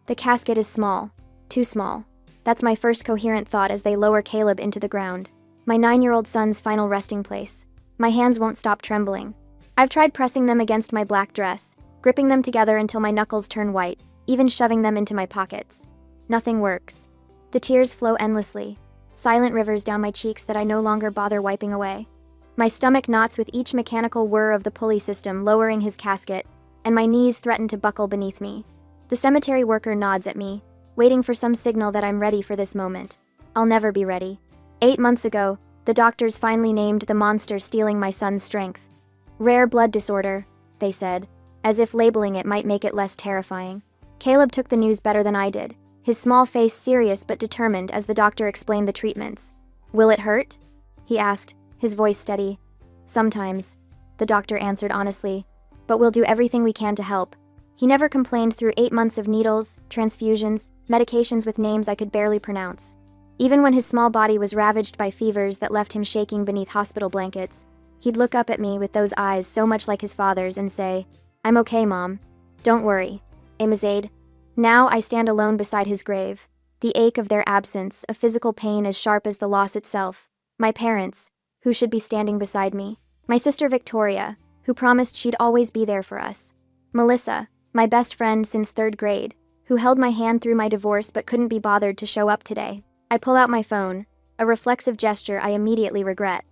The casket is small. Too small. That's my first coherent thought as they lower Caleb into the ground. My 9-year-old son's final resting place. My hands won't stop trembling. I've tried pressing them against my black dress, gripping them together until my knuckles turn white, even shoving them into my pockets. Nothing works. The tears flow endlessly, silent rivers down my cheeks that I no longer bother wiping away. My stomach knots with each mechanical whir of the pulley system lowering his casket, and my knees threaten to buckle beneath me. The cemetery worker nods at me, waiting for some signal that I'm ready for this moment. I'll never be ready. 8 months ago, the doctors finally named the monster stealing my son's strength. Rare blood disorder, they said, as if labeling it might make it less terrifying. Caleb took the news better than I did, his small face serious but determined as the doctor explained the treatments. "Will it hurt?" he asked, his voice steady. "Sometimes," the doctor answered honestly, "but we'll do everything we can to help." He never complained through 8 months of needles, transfusions, medications with names I could barely pronounce. Even when his small body was ravaged by fevers that left him shaking beneath hospital blankets, he'd look up at me with those eyes so much like his father's and say, "I'm okay, Mom. Don't worry. Amazade." Now I stand alone beside his grave, the ache of their absence, a physical pain as sharp as the loss itself. My parents, who should be standing beside me. My sister Victoria, who promised she'd always be there for us. Melissa, my best friend since 3rd grade, who held my hand through my divorce but couldn't be bothered to show up today. I pull out my phone, a reflexive gesture I immediately regret.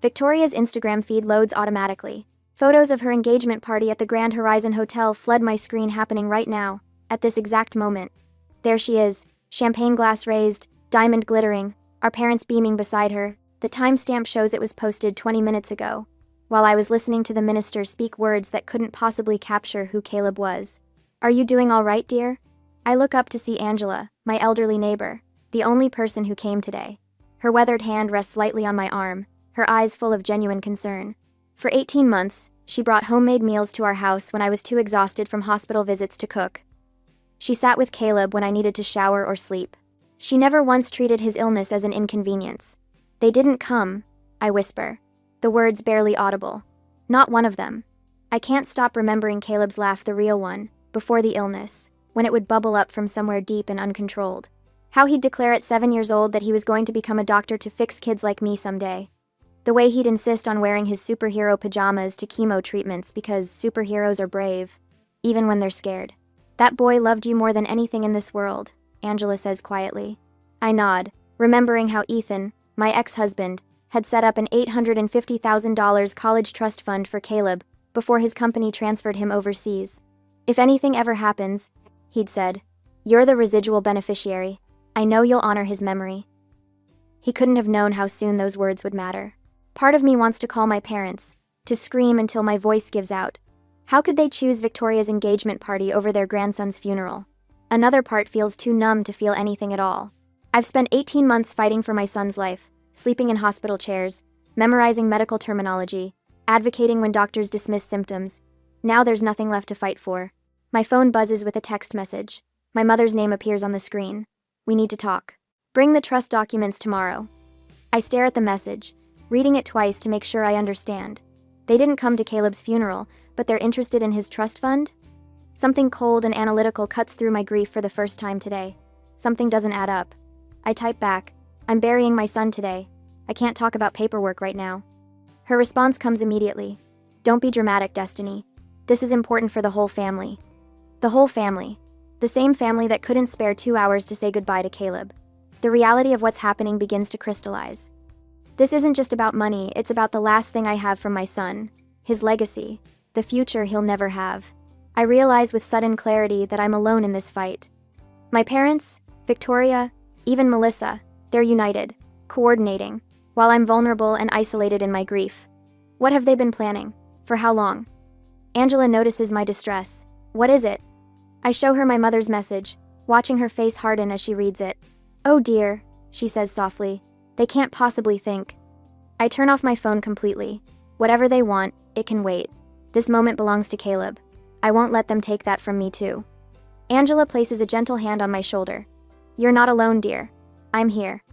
Victoria's Instagram feed loads automatically. Photos of her engagement party at the Grand Horizon Hotel flood my screen happening right now, at this exact moment. There she is, champagne glass raised, diamond glittering, our parents beaming beside her. The timestamp shows it was posted 20 minutes ago, while I was listening to the minister speak words that couldn't possibly capture who Caleb was. "Are you doing all right, dear?" I look up to see Angela, my elderly neighbor, the only person who came today. Her weathered hand rests lightly on my arm, her eyes full of genuine concern. For 18 months, she brought homemade meals to our house when I was too exhausted from hospital visits to cook. She sat with Caleb when I needed to shower or sleep. She never once treated his illness as an inconvenience. "They didn't come," I whisper, the words barely audible. Not one of them. I can't stop remembering Caleb's laugh, the real one, before the illness, when it would bubble up from somewhere deep and uncontrolled. How he'd declare at 7 years old that he was going to become a doctor to fix kids like me someday. The way he'd insist on wearing his superhero pajamas to chemo treatments because superheroes are brave, even when they're scared. "That boy loved you more than anything in this world," Angela says quietly. I nod, remembering how Ethan, my ex-husband, had set up an $850,000 college trust fund for Caleb before his company transferred him overseas. "If anything ever happens," he'd said, "you're the residual beneficiary. I know you'll honor his memory." He couldn't have known how soon those words would matter. Part of me wants to call my parents, to scream until my voice gives out. How could they choose Victoria's engagement party over their grandson's funeral? Another part feels too numb to feel anything at all. I've spent 18 months fighting for my son's life, sleeping in hospital chairs, memorizing medical terminology, advocating when doctors dismiss symptoms. Now there's nothing left to fight for. My phone buzzes with a text message. My mother's name appears on the screen. "We need to talk. Bring the trust documents tomorrow." I stare at the message, reading it twice to make sure I understand. They didn't come to Caleb's funeral, but they're interested in his trust fund? Something cold and analytical cuts through my grief for the first time today. Something doesn't add up. I type back, "I'm burying my son today. I can't talk about paperwork right now." Her response comes immediately. "Don't be dramatic, Destiny. This is important for the whole family." The whole family. The same family that couldn't spare 2 hours to say goodbye to Caleb. The reality of what's happening begins to crystallize. This isn't just about money, it's about the last thing I have from my son, his legacy, the future he'll never have. I realize with sudden clarity that I'm alone in this fight. My parents, Victoria, even Melissa, they're united, coordinating, while I'm vulnerable and isolated in my grief. What have they been planning? For how long? Angela notices my distress. "What is it?" I show her my mother's message, watching her face harden as she reads it. "Oh dear," she says softly. "They can't possibly think." I turn off my phone completely. Whatever they want, it can wait. This moment belongs to Caleb. I won't let them take that from me too. Angela places a gentle hand on my shoulder. "You're not alone, dear. I'm here."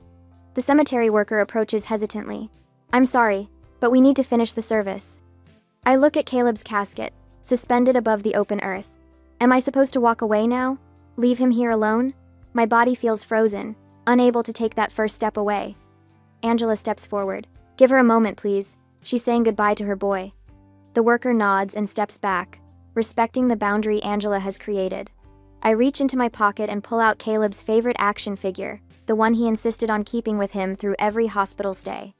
The cemetery worker approaches hesitantly. "I'm sorry, but we need to finish the service." I look at Caleb's casket, suspended above the open earth. Am I supposed to walk away now? Leave him here alone? My body feels frozen, unable to take that first step away. Angela steps forward. Give her a moment, please. She's saying goodbye to her boy. The worker nods and steps back, respecting the boundary Angela has created. I reach into my pocket and pull out Caleb's favorite action figure, the one he insisted on keeping with him through every hospital stay.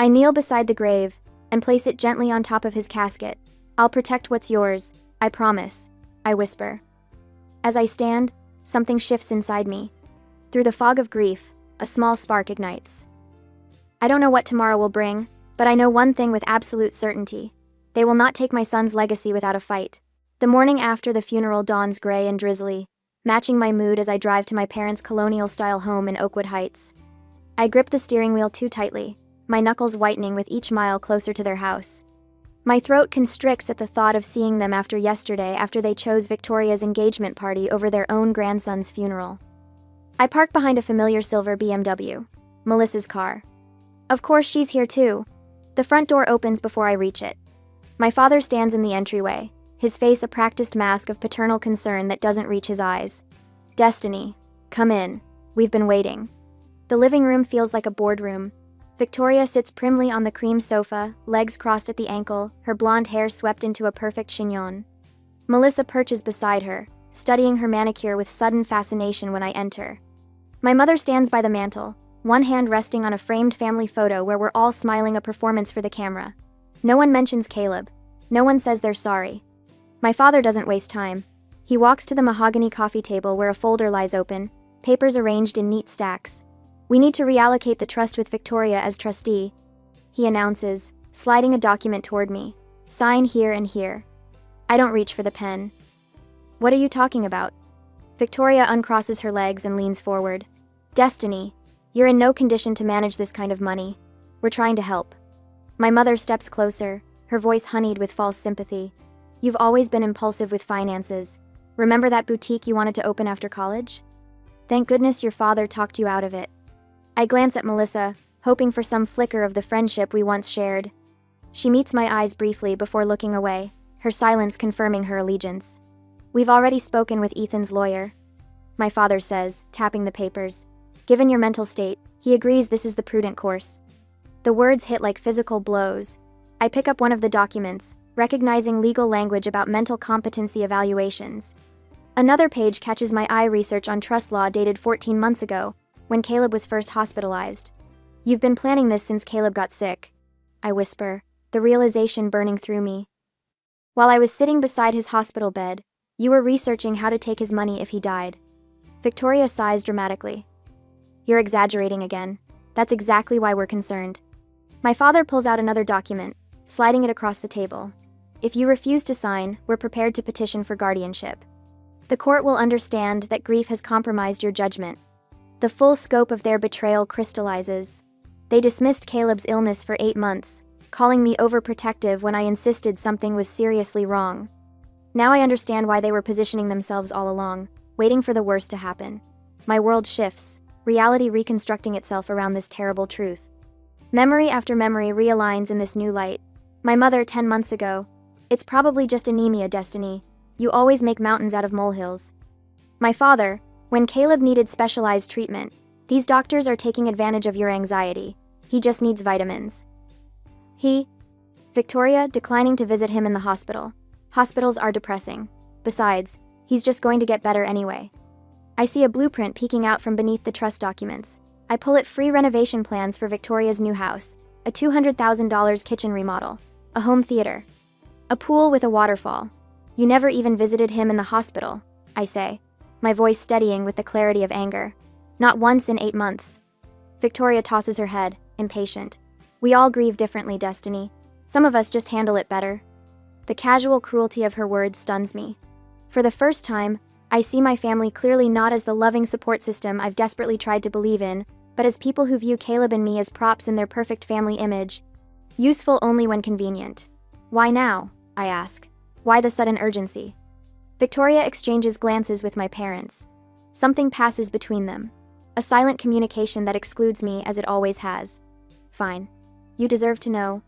I kneel beside the grave and place it gently on top of his casket. I'll protect what's yours, I promise, I whisper. As I stand, something shifts inside me. Through the fog of grief, a small spark ignites. I don't know what tomorrow will bring, but I know one thing with absolute certainty. They will not take my son's legacy without a fight. The morning after the funeral dawns gray and drizzly, matching my mood as I drive to my parents' colonial-style home in Oakwood Heights. I grip the steering wheel too tightly, my knuckles whitening with each mile closer to their house. My throat constricts at the thought of seeing them after yesterday after they chose Victoria's engagement party over their own grandson's funeral. I park behind a familiar silver BMW, Melissa's car. Of course she's here too. The front door opens before I reach it. My father stands in the entryway, his face a practiced mask of paternal concern that doesn't reach his eyes. Destiny, come in. We've been waiting. The living room feels like a boardroom. Victoria sits primly on the cream sofa, legs crossed at the ankle, her blonde hair swept into a perfect chignon. Melissa perches beside her, studying her manicure with sudden fascination when I enter. My mother stands by the mantel, one hand resting on a framed family photo where we're all smiling a performance for the camera. No one mentions Caleb. No one says they're sorry. My father doesn't waste time. He walks to the mahogany coffee table where a folder lies open, papers arranged in neat stacks. We need to reallocate the trust with Victoria as trustee, he announces, sliding a document toward me. Sign here and here. I don't reach for the pen. What are you talking about? Victoria uncrosses her legs and leans forward. Destiny, you're in no condition to manage this kind of money. We're trying to help. My mother steps closer, her voice honeyed with false sympathy. You've always been impulsive with finances. Remember that boutique you wanted to open after college? Thank goodness your father talked you out of it. I glance at Melissa, hoping for some flicker of the friendship we once shared. She meets my eyes briefly before looking away, her silence confirming her allegiance. We've already spoken with Ethan's lawyer, my father says, tapping the papers. Given your mental state, he agrees this is the prudent course. The words hit like physical blows. I pick up one of the documents, recognizing legal language about mental competency evaluations. Another page catches my eye, research on trust law dated 14 months ago, when Caleb was first hospitalized. You've been planning this since Caleb got sick, I whisper, the realization burning through me. While I was sitting beside his hospital bed, you were researching how to take his money if he died. Victoria sighs dramatically. You're exaggerating again. That's exactly why we're concerned. My father pulls out another document, sliding it across the table. If you refuse to sign, we're prepared to petition for guardianship. The court will understand that grief has compromised your judgment. The full scope of their betrayal crystallizes. They dismissed Caleb's illness for 8 months, calling me overprotective when I insisted something was seriously wrong. Now I understand why they were positioning themselves all along, waiting for the worst to happen. My world shifts, reality reconstructing itself around this terrible truth. Memory after memory realigns in this new light. My mother 10 months ago. It's probably just anemia, Destiny. You always make mountains out of molehills. My father, when Caleb needed specialized treatment, these doctors are taking advantage of your anxiety. He just needs vitamins. Victoria, declining to visit him in the hospital. Hospitals are depressing. Besides, he's just going to get better anyway. I see a blueprint peeking out from beneath the trust documents. I pull it: free renovation plans for Victoria's new house, a $200,000 kitchen remodel, a home theater, a pool with a waterfall. You never even visited him in the hospital, I say, my voice steadying with the clarity of anger. Not once in 8 months. Victoria tosses her head, impatient. We all grieve differently, Destiny. Some of us just handle it better. The casual cruelty of her words stuns me. For the first time, I see my family clearly not as the loving support system I've desperately tried to believe in, but as people who view Caleb and me as props in their perfect family image. Useful only when convenient. Why now? I ask. Why the sudden urgency? Victoria exchanges glances with my parents. Something passes between them. A silent communication that excludes me as it always has. Fine. You deserve to know,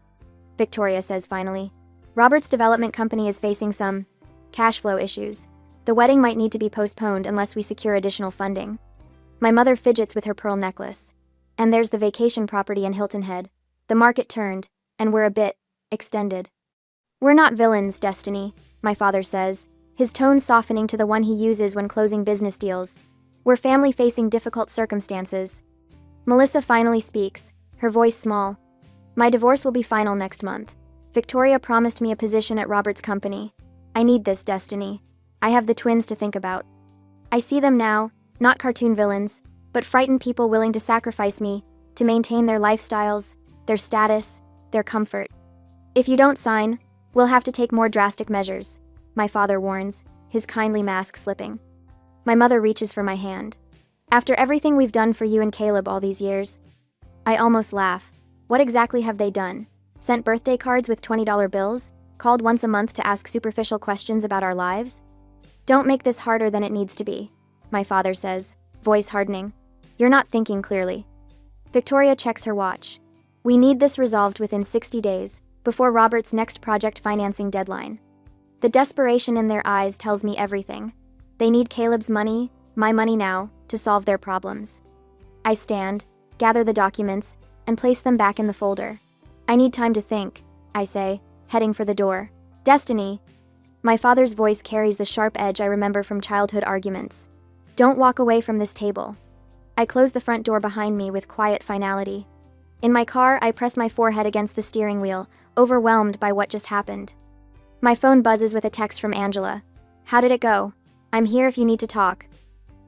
Victoria says finally. Robert's development company is facing some cash flow issues. The wedding might need to be postponed unless we secure additional funding. My mother fidgets with her pearl necklace. And there's the vacation property in Hilton Head. The market turned, and we're a bit extended. We're not villains, Destiny, my father says, his tone softening to the one he uses when closing business deals. We're family facing difficult circumstances. Melissa finally speaks, her voice small. My divorce will be final next month. Victoria promised me a position at Robert's company. I need this, Destiny. I have the twins to think about. I see them now, not cartoon villains, but frightened people willing to sacrifice me to maintain their lifestyles, their status, their comfort. If you don't sign, we'll have to take more drastic measures, my father warns, his kindly mask slipping. My mother reaches for my hand. After everything we've done for you and Caleb all these years. I almost laugh. What exactly have they done? Sent birthday cards with $20 bills? Called once a month to ask superficial questions about our lives? Don't make this harder than it needs to be, my father says, voice hardening. You're not thinking clearly. Victoria checks her watch. We need this resolved within 60 days, before Robert's next project financing deadline. The desperation in their eyes tells me everything. They need Caleb's money, my money now, to solve their problems. I stand, gather the documents, and place them back in the folder. I need time to think, I say, heading for the door. Destiny! My father's voice carries the sharp edge I remember from childhood arguments. Don't walk away from this table. I close the front door behind me with quiet finality. In my car, I press my forehead against the steering wheel, overwhelmed by what just happened. My phone buzzes with a text from Angela. How did it go? I'm here if you need to talk.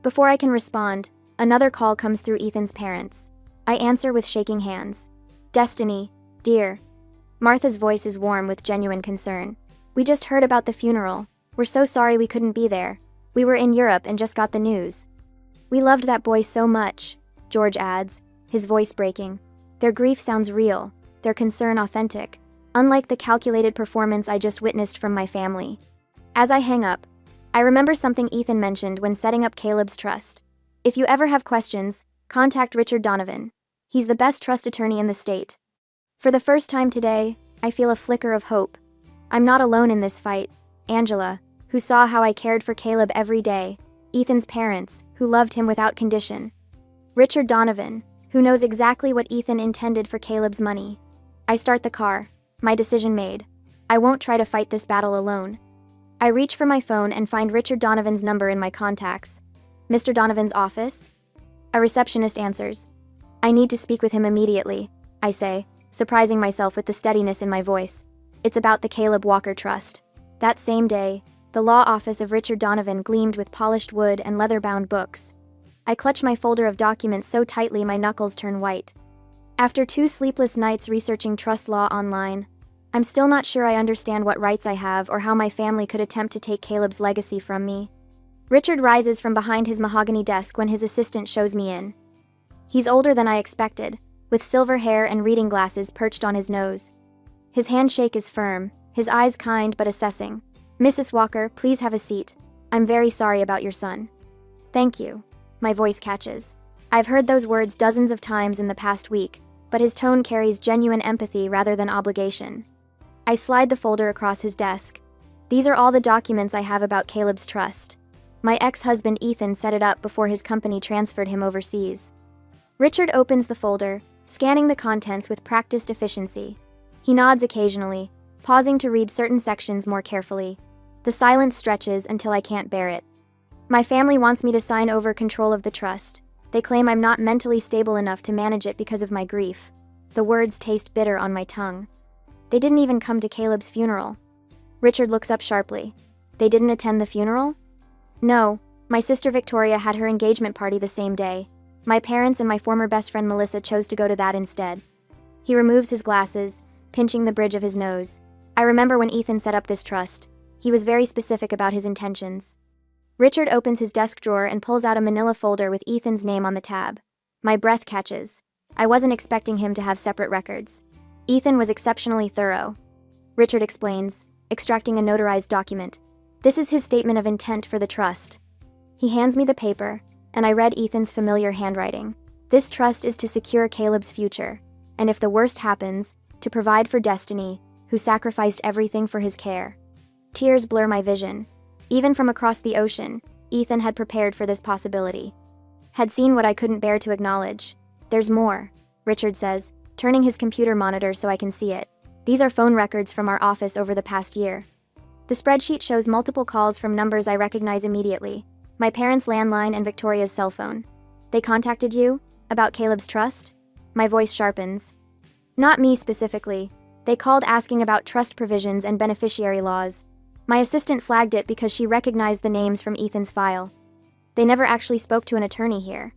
Before I can respond, another call comes through Ethan's parents. I answer with shaking hands. Destiny, dear. Martha's voice is warm with genuine concern. We just heard about the funeral. We're so sorry we couldn't be there. We were in Europe and just got the news. We loved that boy so much, George adds, his voice breaking. Their grief sounds real, their concern authentic, unlike the calculated performance I just witnessed from my family. As I hang up, I remember something Ethan mentioned when setting up Caleb's trust. If you ever have questions, contact Richard Donovan. He's the best trust attorney in the state. For the first time today, I feel a flicker of hope. I'm not alone in this fight. Angela, who saw how I cared for Caleb every day. Ethan's parents, who loved him without condition. Richard Donovan, who knows exactly what Ethan intended for Caleb's money. I start the car, my decision made. I won't try to fight this battle alone. I reach for my phone and find Richard Donovan's number in my contacts. Mr. Donovan's office? A receptionist answers. I need to speak with him immediately, I say, surprising myself with the steadiness in my voice. It's about the Caleb Walker Trust. That same day, the law office of Richard Donovan gleamed with polished wood and leather-bound books. I clutch my folder of documents so tightly my knuckles turn white. After 2 sleepless nights researching trust law online, I'm still not sure I understand what rights I have or how my family could attempt to take Caleb's legacy from me. Richard rises from behind his mahogany desk when his assistant shows me in. He's older than I expected, with silver hair and reading glasses perched on his nose. His handshake is firm, his eyes kind but assessing. Mrs. Walker, please have a seat. I'm very sorry about your son. Thank you. My voice catches. I've heard those words dozens of times in the past week, but his tone carries genuine empathy rather than obligation. I slide the folder across his desk. These are all the documents I have about Caleb's trust. My ex-husband Ethan set it up before his company transferred him overseas. Richard opens the folder, scanning the contents with practiced efficiency. He nods occasionally, pausing to read certain sections more carefully. The silence stretches until I can't bear it. My family wants me to sign over control of the trust. They claim I'm not mentally stable enough to manage it because of my grief. The words taste bitter on my tongue. They didn't even come to Caleb's funeral. Richard looks up sharply. They didn't attend the funeral? No, my sister Victoria had her engagement party the same day. My parents and my former best friend Melissa chose to go to that instead. He removes his glasses, pinching the bridge of his nose. I remember when Ethan set up this trust. He was very specific about his intentions. Richard opens his desk drawer and pulls out a manila folder with Ethan's name on the tab. My breath catches. I wasn't expecting him to have separate records. Ethan was exceptionally thorough. Richard explains, extracting a notarized document. This is his statement of intent for the trust. He hands me the paper, and I read Ethan's familiar handwriting. This trust is to secure Caleb's future, and if the worst happens, to provide for Destiny, who sacrificed everything for his care. Tears blur my vision. Even from across the ocean, Ethan had prepared for this possibility. Had seen what I couldn't bear to acknowledge. There's more, Richard says, turning his computer monitor so I can see it. These are phone records from our office over the past year. The spreadsheet shows multiple calls from numbers I recognize immediately. My parents' landline and Victoria's cell phone. They contacted you? About Caleb's trust? My voice sharpens. Not me specifically. They called asking about trust provisions and beneficiary laws. My assistant flagged it because she recognized the names from Ethan's file. They never actually spoke to an attorney here.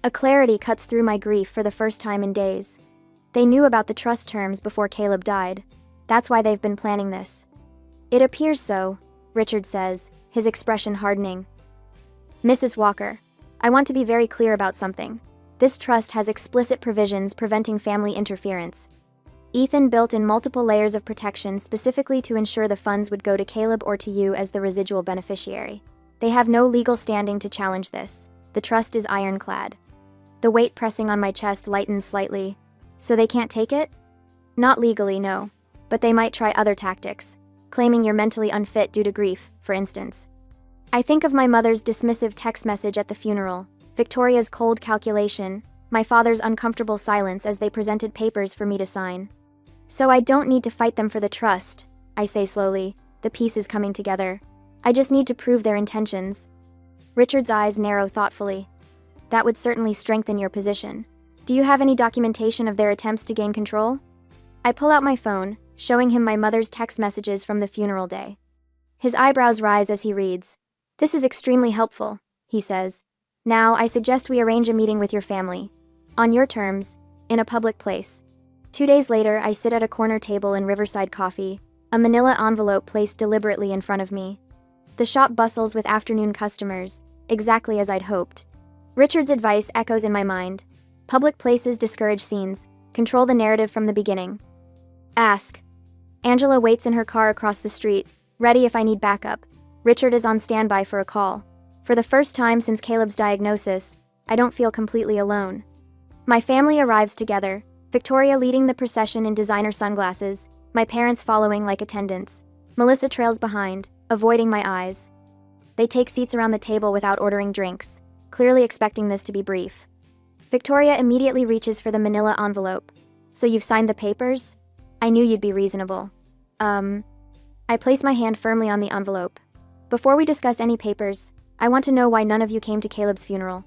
A clarity cuts through my grief for the first time in days. They knew about the trust terms before Caleb died. That's why they've been planning this. It appears so, Richard says, his expression hardening. Mrs. Walker, I want to be very clear about something. This trust has explicit provisions preventing family interference. Ethan built in multiple layers of protection specifically to ensure the funds would go to Caleb or to you as the residual beneficiary. They have no legal standing to challenge this. The trust is ironclad. The weight pressing on my chest lightens slightly. So they can't take it? Not legally, no. But they might try other tactics, claiming you're mentally unfit due to grief, for instance. I think of my mother's dismissive text message at the funeral, Victoria's cold calculation, my father's uncomfortable silence as they presented papers for me to sign. So I don't need to fight them for the trust, I say slowly, the pieces coming together. I just need to prove their intentions. Richard's eyes narrow thoughtfully. That would certainly strengthen your position. Do you have any documentation of their attempts to gain control? I pull out my phone, showing him my mother's text messages from the funeral day. His eyebrows rise as he reads. This is extremely helpful, he says. Now, I suggest we arrange a meeting with your family. On your terms, in a public place. 2 days later, I sit at a corner table in Riverside Coffee, a manila envelope placed deliberately in front of me. The shop bustles with afternoon customers, exactly as I'd hoped. Richard's advice echoes in my mind. Public places discourage scenes. Control the narrative from the beginning. Ask. Angela waits in her car across the street, ready if I need backup. Richard is on standby for a call. For the first time since Caleb's diagnosis, I don't feel completely alone. My family arrives together, Victoria leading the procession in designer sunglasses, my parents following like attendants. Melissa trails behind, avoiding my eyes. They take seats around the table without ordering drinks, clearly expecting this to be brief. Victoria immediately reaches for the manila envelope. So you've signed the papers? I knew you'd be reasonable. I place my hand firmly on the envelope. Before we discuss any papers, I want to know why none of you came to Caleb's funeral.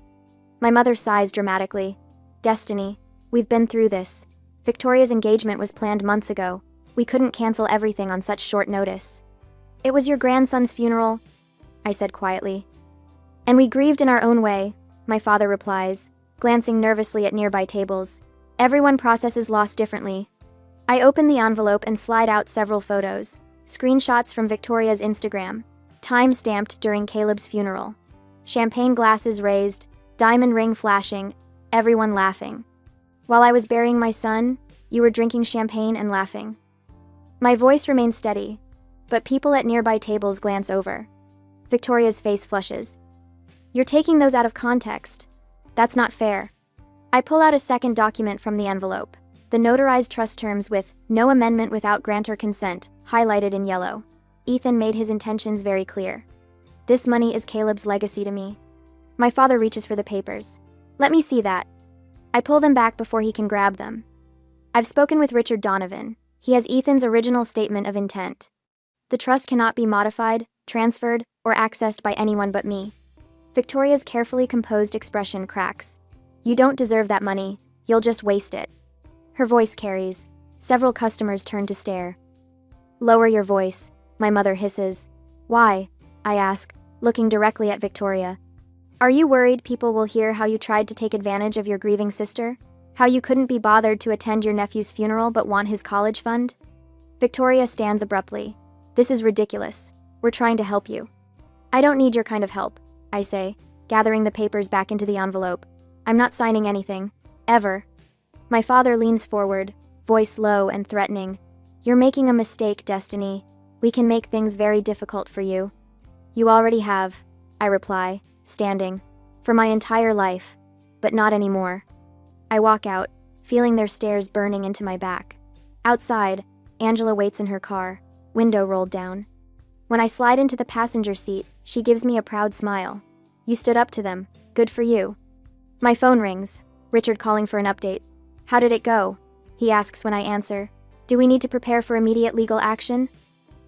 My mother sighs dramatically. Destiny. We've been through this. Victoria's engagement was planned months ago. We couldn't cancel everything on such short notice. It was your grandson's funeral, I said quietly. And we grieved in our own way, my father replies, glancing nervously at nearby tables. Everyone processes loss differently. I open the envelope and slide out several photos, screenshots from Victoria's Instagram, time-stamped during Caleb's funeral. Champagne glasses raised, diamond ring flashing, everyone laughing. While I was burying my son, you were drinking champagne and laughing. My voice remains steady, but people at nearby tables glance over. Victoria's face flushes. You're taking those out of context. That's not fair. I pull out a second document from the envelope, the notarized trust terms with no amendment without grantor consent, highlighted in yellow. Ethan made his intentions very clear. This money is Caleb's legacy to me. My father reaches for the papers. Let me see that. I pull them back before he can grab them. I've spoken with Richard Donovan. He has Ethan's original statement of intent. The trust cannot be modified, transferred, or accessed by anyone but me. Victoria's carefully composed expression cracks. You don't deserve that money. You'll just waste it. Her voice carries. Several customers turn to stare. Lower your voice, my mother hisses. Why? I ask, looking directly at Victoria. Are you worried people will hear how you tried to take advantage of your grieving sister? How you couldn't be bothered to attend your nephew's funeral but want his college fund? Victoria stands abruptly. This is ridiculous. We're trying to help you. I don't need your kind of help, I say, gathering the papers back into the envelope. I'm not signing anything. Ever. My father leans forward, voice low and threatening. You're making a mistake, Destiny. We can make things very difficult for you. You already have, I reply, standing. For my entire life. But not anymore. I walk out, feeling their stares burning into my back. Outside, Angela waits in her car, window rolled down. When I slide into the passenger seat, she gives me a proud smile. You stood up to them. Good for you. My phone rings. Richard calling for an update. How did it go? He asks when I answer. Do we need to prepare for immediate legal action?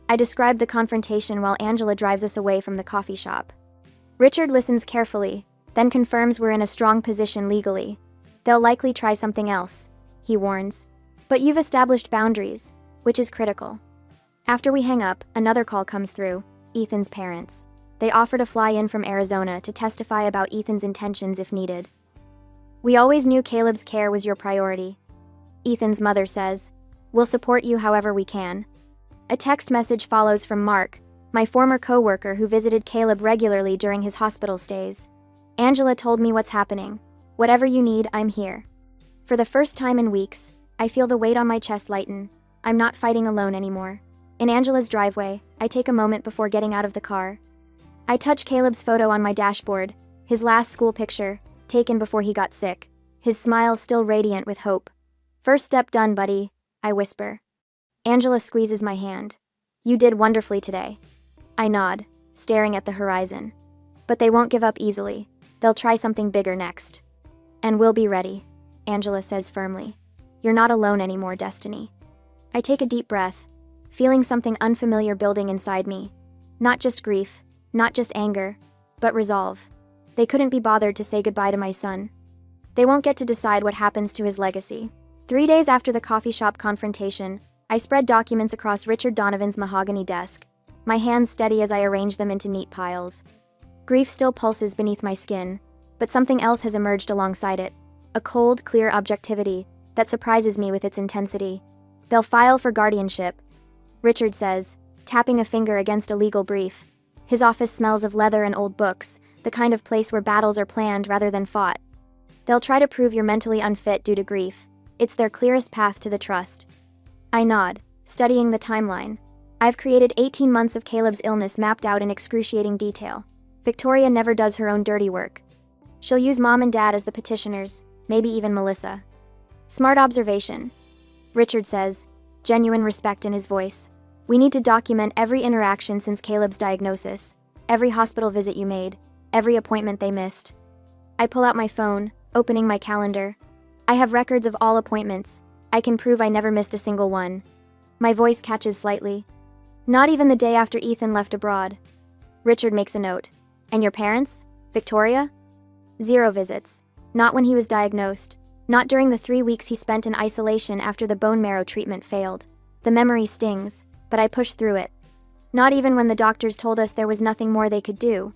I describe the confrontation while Angela drives us away from the coffee shop. Richard listens carefully, then confirms we're in a strong position legally. They'll likely try something else, he warns. But you've established boundaries, which is critical. After we hang up, another call comes through, Ethan's parents. They offer to fly in from Arizona to testify about Ethan's intentions if needed. We always knew Caleb's care was your priority. Ethan's mother says, we'll support you however we can. A text message follows from Mark, my former co-worker who visited Caleb regularly during his hospital stays. Angela told me what's happening. Whatever you need, I'm here. For the first time in weeks, I feel the weight on my chest lighten. I'm not fighting alone anymore. In Angela's driveway, I take a moment before getting out of the car. I touch Caleb's photo on my dashboard, his last school picture, taken before he got sick, his smile still radiant with hope. First step done, buddy, I whisper. Angela squeezes my hand. You did wonderfully today. I nod, staring at the horizon. But they won't give up easily. They'll try something bigger next. And we'll be ready, Angela says firmly. You're not alone anymore, Destiny. I take a deep breath, feeling something unfamiliar building inside me. Not just grief, not just anger, but resolve. They couldn't be bothered to say goodbye to my son. They won't get to decide what happens to his legacy. 3 days after the coffee shop confrontation, I spread documents across Richard Donovan's mahogany desk, my hands steady as I arrange them into neat piles. Grief still pulses beneath my skin, but something else has emerged alongside it, a cold, clear objectivity that surprises me with its intensity. They'll file for guardianship, Richard says, tapping a finger against a legal brief. His office smells of leather and old books, the kind of place where battles are planned rather than fought. They'll try to prove you're mentally unfit due to grief. It's their clearest path to the trust. I nod, studying the timeline. I've created 18 months of Caleb's illness mapped out in excruciating detail. Victoria never does her own dirty work. She'll use Mom and Dad as the petitioners, maybe even Melissa. Smart observation, Richard says, genuine respect in his voice. We need to document every interaction since Caleb's diagnosis, every hospital visit you made, every appointment they missed. I pull out my phone, opening my calendar. I have records of all appointments. I can prove I never missed a single one. My voice catches slightly. Not even the day after Ethan left abroad. Richard makes a note. And your parents? Victoria? 0 visits. Not when he was diagnosed. Not during the 3 weeks he spent in isolation after the bone marrow treatment failed. The memory stings, but I push through it. Not even when the doctors told us there was nothing more they could do.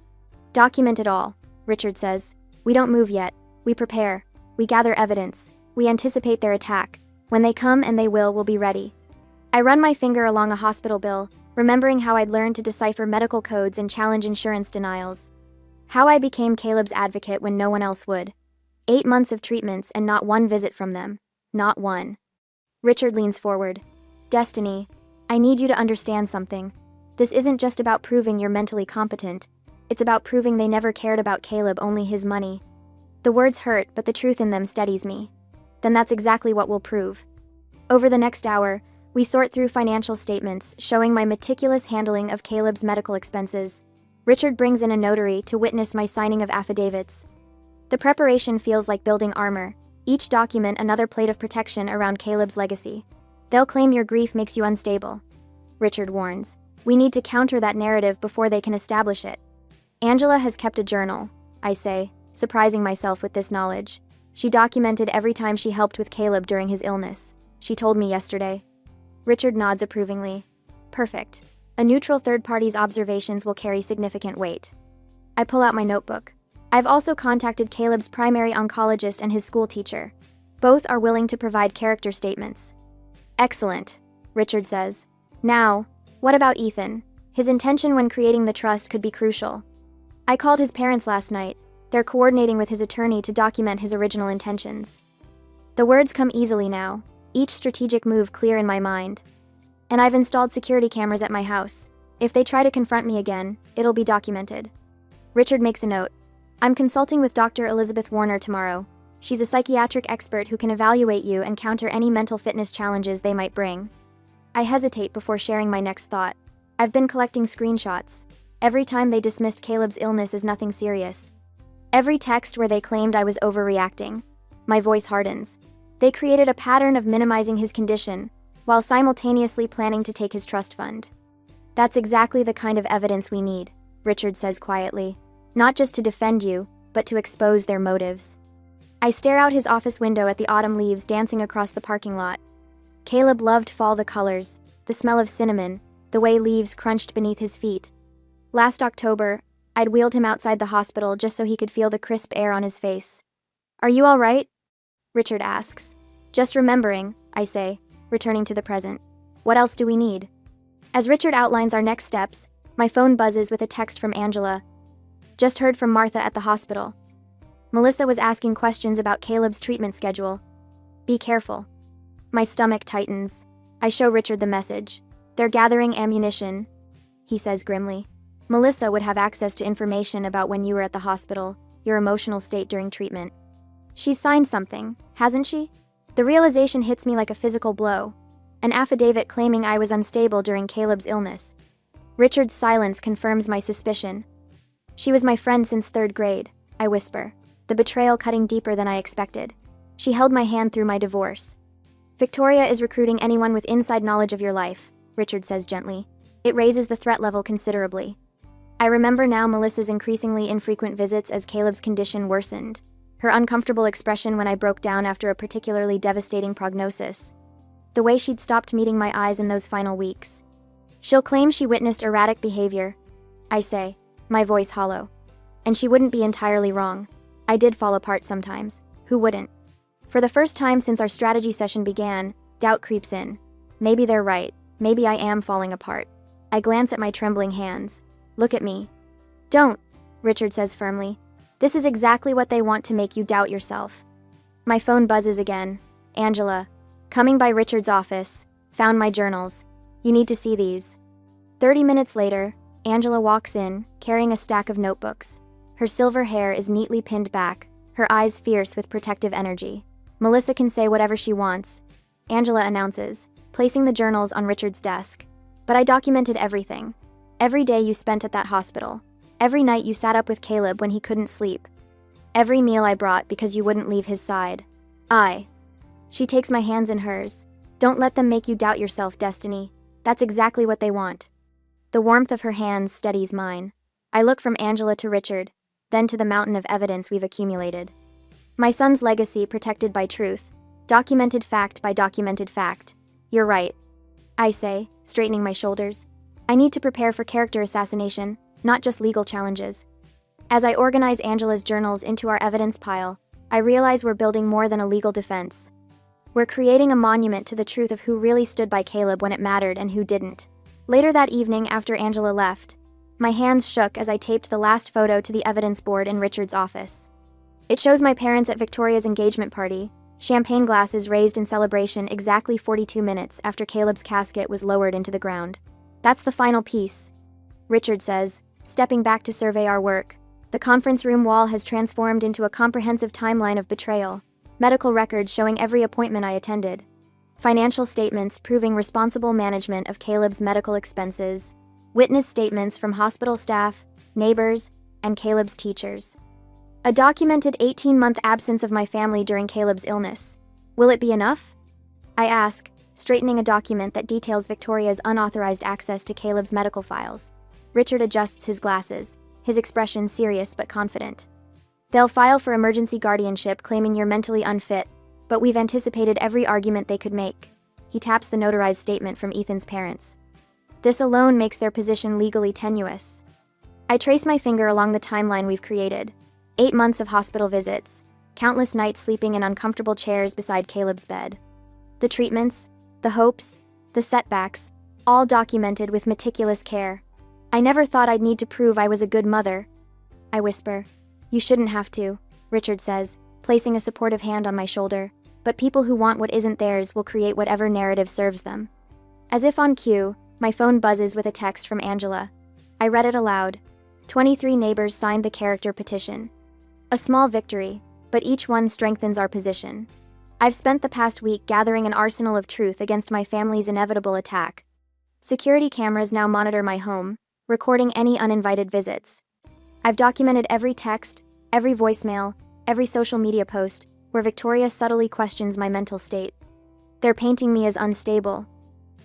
Document it all, Richard says. We don't move yet. We prepare. We gather evidence. We anticipate their attack. When they come, and they will, we'll be ready. I run my finger along a hospital bill, remembering how I'd learned to decipher medical codes and challenge insurance denials. How I became Caleb's advocate when no one else would. 8 months of treatments and not one visit from them. Not one. Richard leans forward. Destiny, I need you to understand something. This isn't just about proving you're mentally competent. It's about proving they never cared about Caleb, only his money. The words hurt, but the truth in them steadies me. Then that's exactly what we'll prove. Over the next hour, we sort through financial statements showing my meticulous handling of Caleb's medical expenses. Richard brings in a notary to witness my signing of affidavits. The preparation feels like building armor, each document another plate of protection around Caleb's legacy. They'll claim your grief makes you unstable, Richard warns. We need to counter that narrative before they can establish it. Angela has kept a journal, I say, surprising myself with this knowledge. She documented every time she helped with Caleb during his illness. She told me yesterday. Richard nods approvingly. Perfect. A neutral third party's observations will carry significant weight. I pull out my notebook. I've also contacted Caleb's primary oncologist and his school teacher. Both are willing to provide character statements. Excellent, Richard says. Now, what about Ethan? His intention when creating the trust could be crucial. I called his parents last night. They're coordinating with his attorney to document his original intentions. The words come easily now, each strategic move clear in my mind. And I've installed security cameras at my house. If they try to confront me again, it'll be documented. Richard makes a note. I'm consulting with Dr. Elizabeth Warner tomorrow. She's a psychiatric expert who can evaluate you and counter any mental fitness challenges they might bring. I hesitate before sharing my next thought. I've been collecting screenshots. Every time they dismissed Caleb's illness as nothing serious. Every text where they claimed I was overreacting. My voice hardens. They created a pattern of minimizing his condition, while simultaneously planning to take his trust fund. That's exactly the kind of evidence we need, Richard says quietly. Not just to defend you, but to expose their motives. I stare out his office window at the autumn leaves dancing across the parking lot. Caleb loved fall, the colors, the smell of cinnamon, the way leaves crunched beneath his feet. Last October, I'd wheeled him outside the hospital just so he could feel the crisp air on his face. "Are you all right?" Richard asks. "Just remembering," I say, returning to the present. "What else do we need?" As Richard outlines our next steps, my phone buzzes with a text from Angela. "Just heard from Martha at the hospital. Melissa was asking questions about Caleb's treatment schedule. Be careful." My stomach tightens. I show Richard the message. "They're gathering ammunition," he says grimly. "Melissa would have access to information about when you were at the hospital, your emotional state during treatment. She's signed something, hasn't she?" The realization hits me like a physical blow. An affidavit claiming I was unstable during Caleb's illness. Richard's silence confirms my suspicion. "She was my friend since 3rd grade, I whisper, the betrayal cutting deeper than I expected. "She held my hand through my divorce." "Victoria is recruiting anyone with inside knowledge of your life," Richard says gently. "It raises the threat level considerably." I remember now Melissa's increasingly infrequent visits as Caleb's condition worsened. Her uncomfortable expression when I broke down after a particularly devastating prognosis. The way she'd stopped meeting my eyes in those final weeks. "She'll claim she witnessed erratic behavior," I say, my voice hollow. "And she wouldn't be entirely wrong. I did fall apart sometimes. Who wouldn't?" For the first time since our strategy session began, doubt creeps in. Maybe they're right. Maybe I am falling apart. I glance at my trembling hands. "Look at me." "Don't," Richard says firmly. "This is exactly what they want to make you doubt yourself." My phone buzzes again. Angela, coming by Richard's office, found my journals. "You need to see these." 30 minutes later, Angela walks in, carrying a stack of notebooks. Her silver hair is neatly pinned back, her eyes fierce with protective energy. "Melissa can say whatever she wants," Angela announces, placing the journals on Richard's desk. "But I documented everything. Every day you spent at that hospital. Every night you sat up with Caleb when he couldn't sleep. Every meal I brought because you wouldn't leave his side. She takes my hands in hers. "Don't let them make you doubt yourself, Destiny. That's exactly what they want." The warmth of her hands steadies mine. I look from Angela to Richard, then to the mountain of evidence we've accumulated. My son's legacy protected by truth, documented fact by documented fact. "You're right," I say, straightening my shoulders. "I need to prepare for character assassination, not just legal challenges." As I organize Angela's journals into our evidence pile, I realize we're building more than a legal defense. We're creating a monument to the truth of who really stood by Caleb when it mattered and who didn't. Later that evening, after Angela left, my hands shook as I taped the last photo to the evidence board in Richard's office. It shows my parents at Victoria's engagement party, champagne glasses raised in celebration exactly 42 minutes after Caleb's casket was lowered into the ground. "That's the final piece," Richard says, stepping back to survey our work. "The conference room wall has transformed into a comprehensive timeline of betrayal. Medical records showing every appointment I attended. Financial statements proving responsible management of Caleb's medical expenses. Witness statements from hospital staff, neighbors, and Caleb's teachers. A documented 18-month absence of my family during Caleb's illness. Will it be enough?" I ask, straightening a document that details Victoria's unauthorized access to Caleb's medical files. Richard adjusts his glasses, his expression serious but confident. "They'll file for emergency guardianship claiming you're mentally unfit, but we've anticipated every argument they could make." He taps the notarized statement from Ethan's parents. "This alone makes their position legally tenuous." I trace my finger along the timeline we've created. 8 months of hospital visits, countless nights sleeping in uncomfortable chairs beside Caleb's bed. The treatments, the hopes, the setbacks, all documented with meticulous care. "I never thought I'd need to prove I was a good mother," I whisper. "You shouldn't have to," Richard says, placing a supportive hand on my shoulder. "But people who want what isn't theirs will create whatever narrative serves them." As if on cue, my phone buzzes with a text from Angela. I read it aloud. 23 neighbors signed the character petition. A small victory, but each one strengthens our position. I've spent the past week gathering an arsenal of truth against my family's inevitable attack. Security cameras now monitor my home, recording any uninvited visits. I've documented every text, every voicemail, every social media post where Victoria subtly questions my mental state. They're painting me as unstable,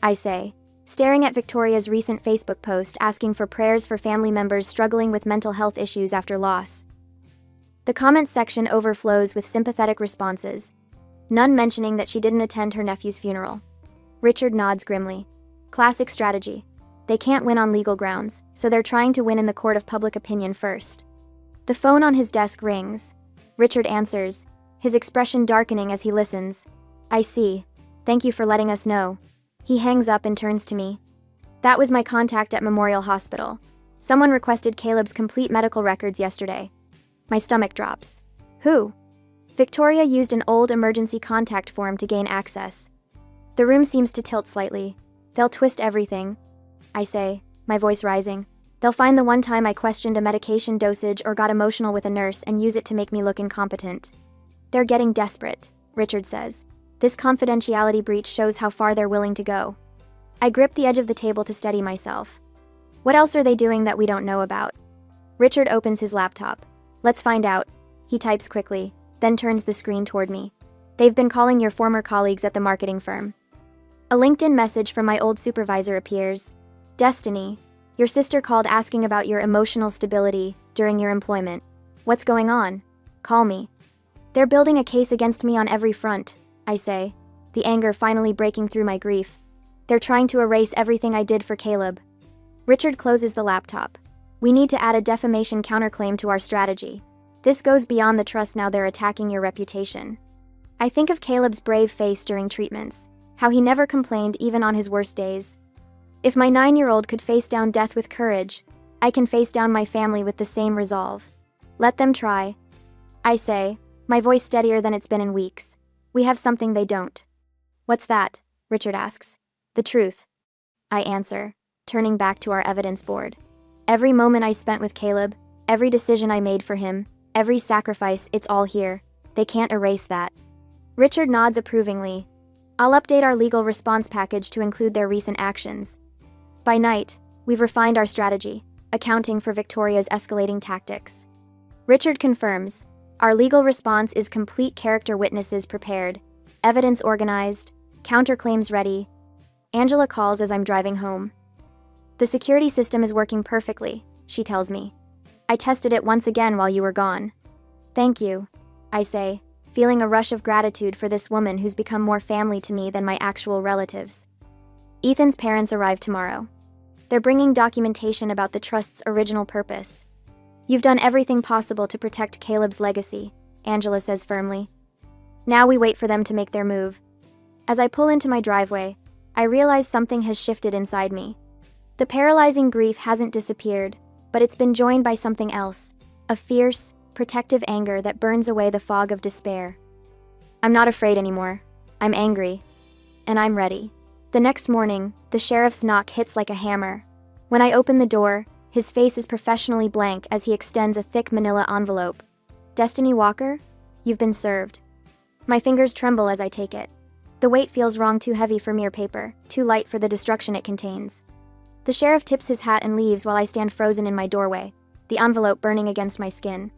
I say, staring at Victoria's recent Facebook post asking for prayers for family members struggling with mental health issues after loss. The comments section overflows with sympathetic responses, none mentioning that she didn't attend her nephew's funeral. Richard nods grimly. Classic strategy. They can't win on legal grounds, so they're trying to win in the court of public opinion first. The phone on his desk rings. Richard answers, his expression darkening as he listens. I see. Thank you for letting us know. He hangs up and turns to me. That was my contact at Memorial Hospital. Someone requested Caleb's complete medical records yesterday. My stomach drops. Who? Victoria used an old emergency contact form to gain access. The room seems to tilt slightly. They'll twist everything, I say, my voice rising. They'll find the one time I questioned a medication dosage or got emotional with a nurse and use it to make me look incompetent. They're getting desperate, Richard says. This confidentiality breach shows how far they're willing to go. I grip the edge of the table to steady myself. What else are they doing that we don't know about? Richard opens his laptop. Let's find out. He types quickly, then turns the screen toward me. They've been calling your former colleagues at the marketing firm. A LinkedIn message from my old supervisor appears. Destiny, your sister called asking about your emotional stability during your employment. What's going on? Call me. They're building a case against me on every front, I say, the anger finally breaking through my grief. They're trying to erase everything I did for Caleb. Richard closes the laptop. We need to add a defamation counterclaim to our strategy. This goes beyond the trust now they're attacking your reputation. I think of Caleb's brave face during treatments, how he never complained even on his worst days. If my 9-year-old could face down death with courage, I can face down my family with the same resolve. Let them try. I say, my voice steadier than it's been in weeks. We have something they don't. What's that? Richard asks. The truth. I answer, turning back to our evidence board. Every moment I spent with Caleb, every decision I made for him, every sacrifice, it's all here. They can't erase that. Richard nods approvingly. I'll update our legal response package to include their recent actions. By night, we've refined our strategy, accounting for Victoria's escalating tactics. Richard confirms, our legal response is complete, character witnesses prepared, evidence organized, counterclaims ready. Angela calls as I'm driving home. The security system is working perfectly, she tells me. I tested it once again while you were gone. Thank you, I say, feeling a rush of gratitude for this woman who's become more family to me than my actual relatives. Ethan's parents arrive tomorrow. They're bringing documentation about the trust's original purpose. You've done everything possible to protect Caleb's legacy, Angela says firmly. Now we wait for them to make their move. As I pull into my driveway, I realize something has shifted inside me. The paralyzing grief hasn't disappeared, but it's been joined by something else, a fierce, protective anger that burns away the fog of despair. I'm not afraid anymore. I'm angry. And I'm ready. The next morning, the sheriff's knock hits like a hammer. When I open the door, his face is professionally blank as he extends a thick manila envelope. Destiny Walker? You've been served. My fingers tremble as I take it. The weight feels wrong, too heavy for mere paper, too light for the destruction it contains. The sheriff tips his hat and leaves while I stand frozen in my doorway, the envelope burning against my skin.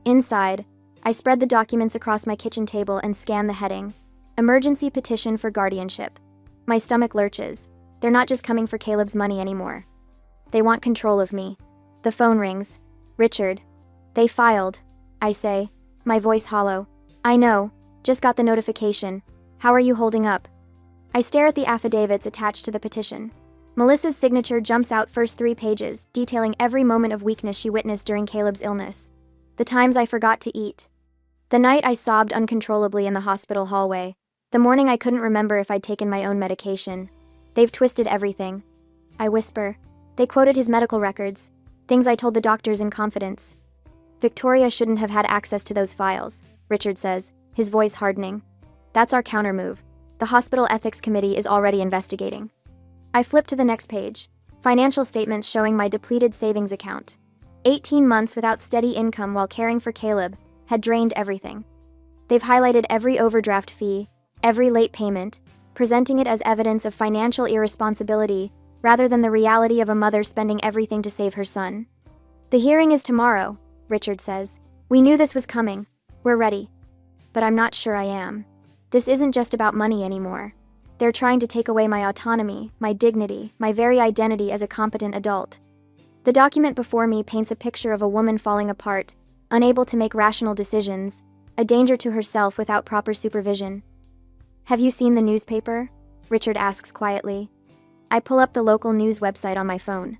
Inside, I spread the documents across my kitchen table and scan the heading. Emergency petition for guardianship. My stomach lurches. They're not just coming for Caleb's money anymore. They want control of me. The phone rings. Richard. They filed, I say, my voice hollow. I know. Just got the notification. How are you holding up? I stare at the affidavits attached to the petition. Melissa's signature jumps out first 3 pages, detailing every moment of weakness she witnessed during Caleb's illness. The times I forgot to eat. The night I sobbed uncontrollably in the hospital hallway. The morning I couldn't remember if I'd taken my own medication. They've twisted everything. I whisper. They quoted his medical records, things I told the doctors in confidence. Victoria shouldn't have had access to those files, Richard says, his voice hardening. That's our countermove. The hospital ethics committee is already investigating. I flip to the next page. Financial statements showing my depleted savings account. 18 months without steady income while caring for Caleb had drained everything. They've highlighted every overdraft fee, every late payment, presenting it as evidence of financial irresponsibility rather than the reality of a mother spending everything to save her son. The hearing is tomorrow, Richard says. We knew this was coming. We're ready. But I'm not sure I am. This isn't just about money anymore. They're trying to take away my autonomy, my dignity, my very identity as a competent adult. The document before me paints a picture of a woman falling apart, unable to make rational decisions, a danger to herself without proper supervision. Have you seen the newspaper? Richard asks quietly. I pull up the local news website on my phone.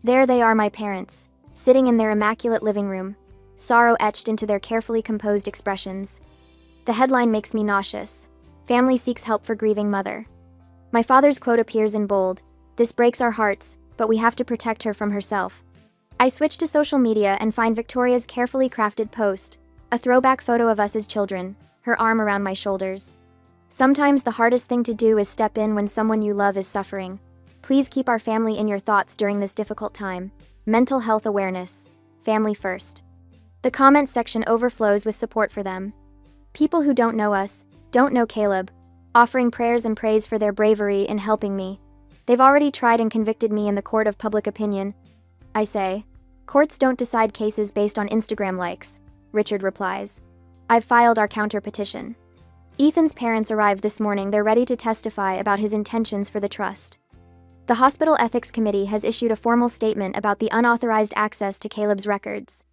There they are, my parents, sitting in their immaculate living room, sorrow etched into their carefully composed expressions. The headline makes me nauseous. Family seeks help for grieving mother. My father's quote appears in bold. This breaks our hearts, but we have to protect her from herself. I switch to social media and find Victoria's carefully crafted post, a throwback photo of us as children, her arm around my shoulders. Sometimes the hardest thing to do is step in when someone you love is suffering. Please keep our family in your thoughts during this difficult time. Mental health awareness. Family first. The comments section overflows with support for them. People who don't know us, don't know Caleb, offering prayers and praise for their bravery in helping me. They've already tried and convicted me in the court of public opinion. I say, courts don't decide cases based on Instagram likes, Richard replies. I've filed our counter petition. Ethan's parents arrived this morning. They're ready to testify about his intentions for the trust. The Hospital Ethics Committee has issued a formal statement about the unauthorized access to Caleb's records.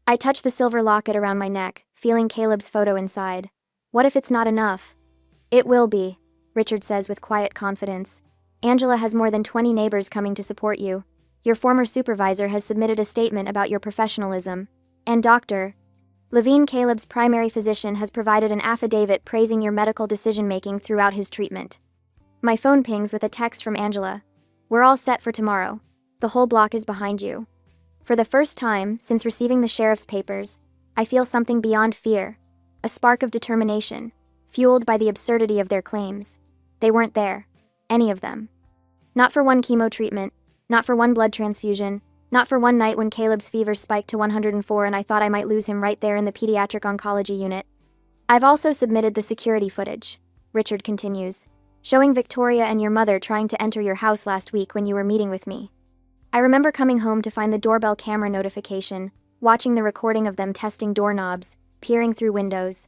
I touch the silver locket around my neck, feeling Caleb's photo inside. What if it's not enough? It will be, Richard says with quiet confidence. Angela has more than 20 neighbors coming to support you. Your former supervisor has submitted a statement about your professionalism. And Dr. Levine, Caleb's primary physician, has provided an affidavit praising your medical decision-making throughout his treatment. My phone pings with a text from Angela. We're all set for tomorrow. The whole block is behind you. For the first time since receiving the sheriff's papers, I feel something beyond fear, a spark of determination, fueled by the absurdity of their claims. They weren't there, any of them. Not for one chemo treatment, not for one blood transfusion, not for one night when Caleb's fever spiked to 104 and I thought I might lose him right there in the pediatric oncology unit. I've also submitted the security footage, Richard continues, showing Victoria and your mother trying to enter your house last week when you were meeting with me. I remember coming home to find the doorbell camera notification, watching the recording of them testing doorknobs, peering through windows.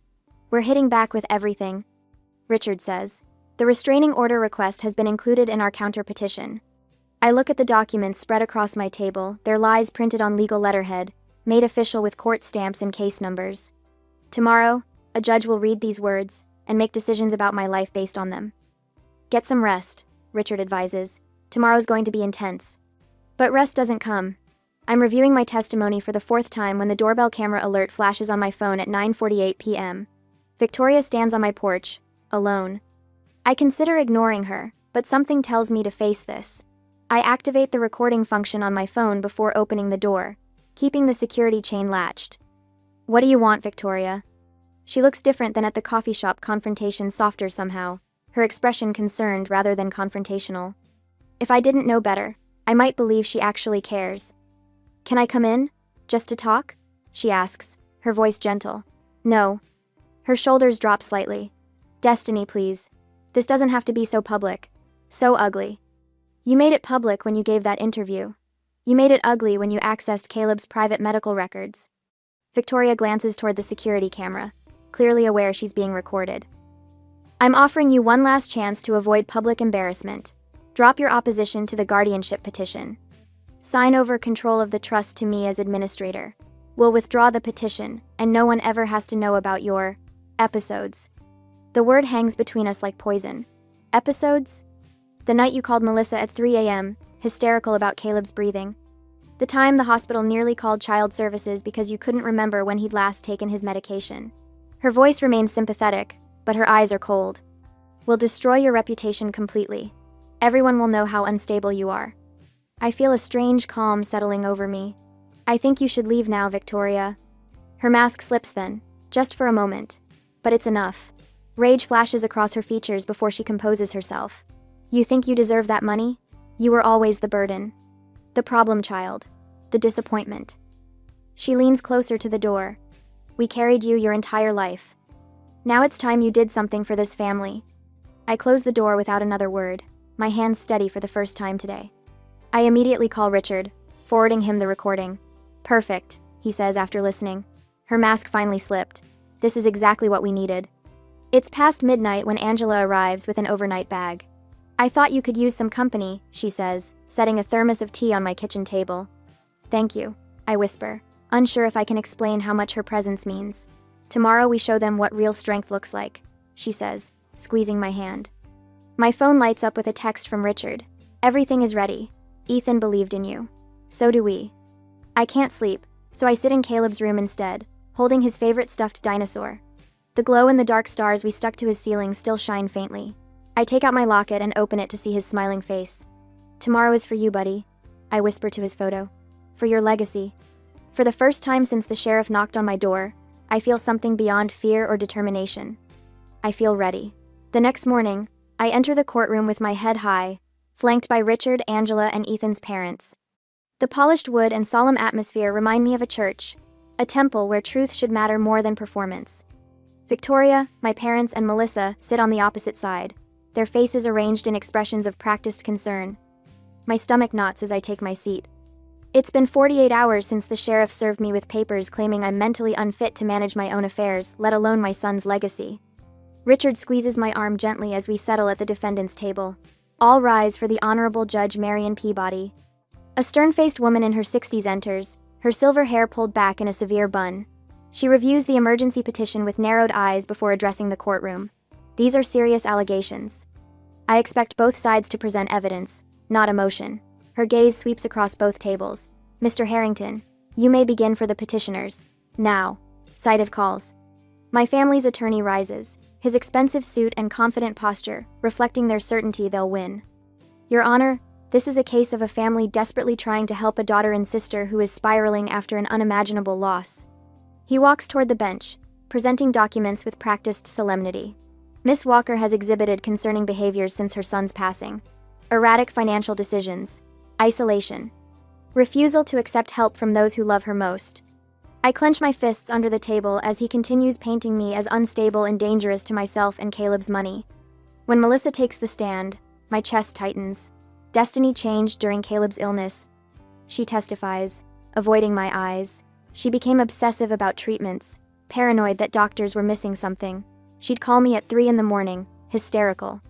We're hitting back with everything, Richard says. The restraining order request has been included in our counter petition. I look at the documents spread across my table, their lies printed on legal letterhead, made official with court stamps and case numbers. Tomorrow, a judge will read these words and make decisions about my life based on them. Get some rest, Richard advises. Tomorrow's going to be intense. But rest doesn't come. I'm reviewing my testimony for the fourth time when the doorbell camera alert flashes on my phone at 9:48 p.m. Victoria stands on my porch, alone. I consider ignoring her, but something tells me to face this. I activate the recording function on my phone before opening the door, keeping the security chain latched. What do you want, Victoria? She looks different than at the coffee shop confrontation, softer somehow, her expression concerned rather than confrontational. If I didn't know better, I might believe she actually cares. Can I come in? Just to talk? She asks, her voice gentle. No. Her shoulders drop slightly. Destiny, please. This doesn't have to be so public. So ugly. You made it public when you gave that interview. You made it ugly when you accessed Caleb's private medical records. Victoria glances toward the security camera, clearly aware she's being recorded. I'm offering you one last chance to avoid public embarrassment. Drop your opposition to the guardianship petition. Sign over control of the trust to me as administrator. We'll withdraw the petition, and no one ever has to know about your episodes. The word hangs between us like poison. Episodes? The night you called Melissa at 3 a.m., hysterical about Caleb's breathing. The time the hospital nearly called child services because you couldn't remember when he'd last taken his medication. Her voice remains sympathetic, but her eyes are cold. We'll destroy your reputation completely. Everyone will know how unstable you are. I feel a strange calm settling over me. I think you should leave now, Victoria. Her mask slips then, just for a moment. But it's enough. Rage flashes across her features before she composes herself. You think you deserve that money? You were always the burden. The problem child. The disappointment. She leans closer to the door. We carried you your entire life. Now it's time you did something for this family. I close the door without another word. my hands steady for the first time today. I immediately call Richard, forwarding him the recording. Perfect, he says after listening. Her mask finally slipped. This is exactly what we needed. It's past midnight when Angela arrives with an overnight bag. I thought you could use some company, she says, setting a thermos of tea on my kitchen table. Thank you, I whisper, unsure if I can explain how much her presence means. Tomorrow we show them what real strength looks like, she says, squeezing my hand. My phone lights up with a text from Richard. Everything is ready. Ethan believed in you. So do we. I can't sleep, so I sit in Caleb's room instead, holding his favorite stuffed dinosaur. The glow-in-the-dark stars we stuck to his ceiling still shine faintly. I take out my locket and open it to see his smiling face. Tomorrow is for you, buddy, I whisper to his photo. For your legacy. For the first time since the sheriff knocked on my door, I feel something beyond fear or determination. I feel ready. The next morning, I enter the courtroom with my head high, flanked by Richard, Angela, and Ethan's parents. The polished wood and solemn atmosphere remind me of a church, a temple where truth should matter more than performance. Victoria, my parents, and Melissa sit on the opposite side, their faces arranged in expressions of practiced concern. My stomach knots as I take my seat. It's been 48 hours since the sheriff served me with papers claiming I'm mentally unfit to manage my own affairs, let alone my son's legacy. Richard squeezes my arm gently as we settle at the defendant's table. All rise for the Honorable Judge Marion Peabody. A stern-faced woman in her 60s enters, her silver hair pulled back in a severe bun. She reviews the emergency petition with narrowed eyes before addressing the courtroom. These are serious allegations. I expect both sides to present evidence, not emotion. Her gaze sweeps across both tables. Mr. Harrington, you may begin for the petitioners. Now. Citive calls. My family's attorney rises, his expensive suit and confident posture, reflecting their certainty they'll win. Your Honor, this is a case of a family desperately trying to help a daughter and sister who is spiraling after an unimaginable loss. He walks toward the bench, presenting documents with practiced solemnity. Miss Walker has exhibited concerning behaviors since her son's passing. Erratic financial decisions. Isolation. Refusal to accept help from those who love her most. I clench my fists under the table as he continues painting me as unstable and dangerous to myself and Caleb's money. When Melissa takes the stand, my chest tightens. Destiny changed during Caleb's illness. She testifies, avoiding my eyes. She became obsessive about treatments, paranoid that doctors were missing something. She'd call me at 3 a.m, hysterical.